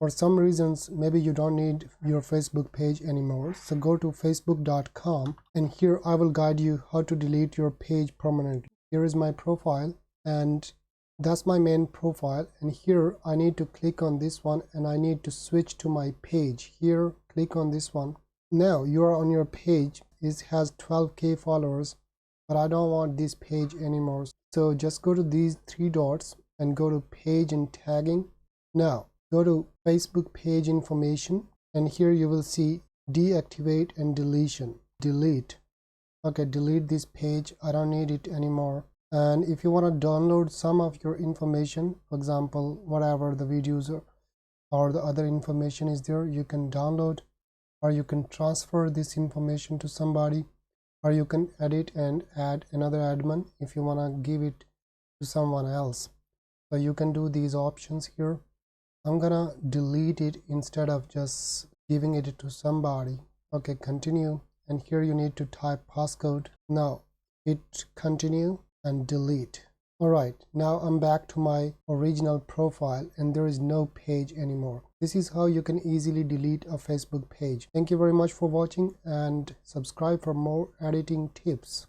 For some reasons, maybe you don't need your Facebook page anymore. So go to facebook.com, and here I will guide you how to delete your page permanently. Here is my profile, and that's my main profile, and here I need to click on this one and I need to switch to my page. Here, click on this one. Now you are on your page. It has 12k followers, but I don't want this page anymore. So just go to these three dots and go to page and tagging. Now go to Facebook page information, and here you will see deactivate and deletion. Delete. Okay, delete this page. I don't need it anymore. And if you want to download some of your information, for example, whatever the videos or the other information is there, you can download, or you can transfer this information to somebody, or you can edit and add another admin if you want to give it to someone else. So you can do these options here. I'm gonna delete it instead of just giving it to somebody. Okay, continue, and here you need to type passcode. Now hit continue and delete. Alright, now I'm back to my original profile and there is no page anymore. This is how you can easily delete a Facebook page. Thank you very much for watching, and subscribe for more editing tips.